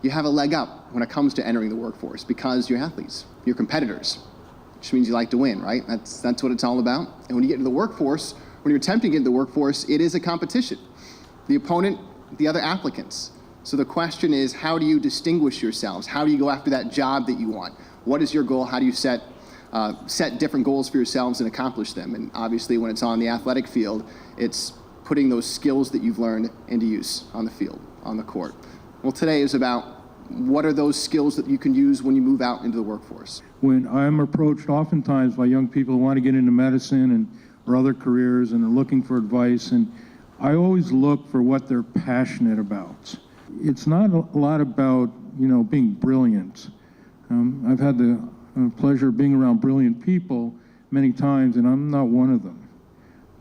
you have a leg up when it comes to entering the workforce because you're athletes, you're competitors, which means you like to win, right? That's what it's all about. And when you get into the workforce, when you're attempting to get into the workforce, it is a competition. The opponent, the other applicants. So the question is, how do you distinguish yourselves? How do you go after that job that you want? What is your goal? How do you set different goals for yourselves and accomplish them? And obviously when it's on the athletic field, it's putting those skills that you've learned into use on the field, on the court. Well, today is about what are those skills that you can use when you move out into the workforce. When I'm approached oftentimes by young people who want to get into medicine or other careers and are looking for advice, and I always look for what they're passionate about. It's not a lot about, being brilliant. I've had the pleasure of being around brilliant people many times, and I'm not one of them.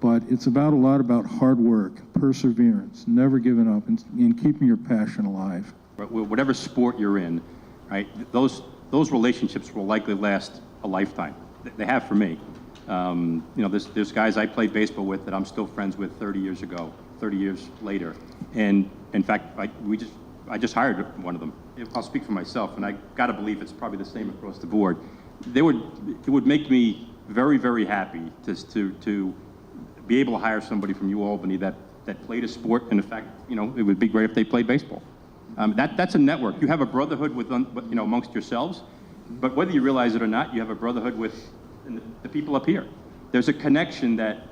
But it's a lot about hard work, perseverance, never giving up, and keeping your passion alive. Whatever sport you're in, right? Those relationships will likely last a lifetime. They have for me. There's guys I played baseball with that I'm still friends with 30 years ago, 30 years later. And in fact, I just hired one of them. I'll speak for myself, and I got to believe it's probably the same across the board. It would make me very, very happy to be able to hire somebody from UAlbany that played a sport, and in fact, it would be great if they played baseball. That's a network. You have a brotherhood with amongst yourselves, but whether you realize it or not, you have a brotherhood with the people up here. There's a connection that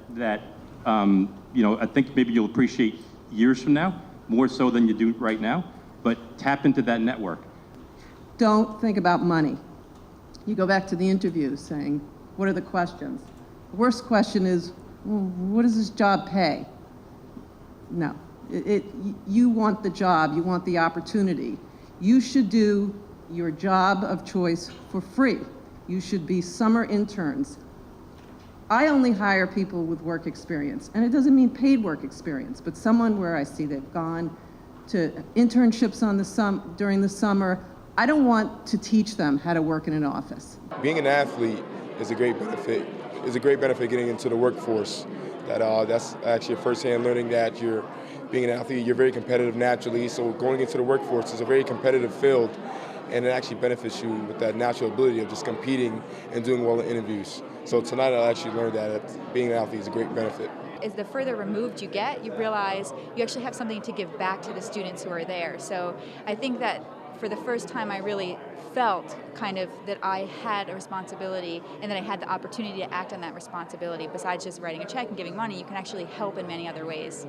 I think maybe you'll appreciate years from now, more so than you do right now, but tap into that network. Don't think about money. You go back to the interview saying, what are the questions? The worst question is, well, what does this job pay? No. You want the job, you want the opportunity. You should do your job of choice for free. You should be summer interns. I only hire people with work experience, and it doesn't mean paid work experience, but someone where I see they've gone to internships during the summer. I don't want to teach them how to work in an office. Being an athlete is a great benefit. It's a great benefit getting into the workforce. That's actually a first-hand learning that being an athlete, you're very competitive naturally, so going into the workforce is a very competitive field, and it actually benefits you with that natural ability of just competing and doing well in interviews. So tonight I actually learned that being an athlete is a great benefit. As the further removed you get, you realize you actually have something to give back to the students who are there. So I think that for the first time I really felt kind of that I had a responsibility and that I had the opportunity to act on that responsibility. Besides just writing a check and giving money, you can actually help in many other ways.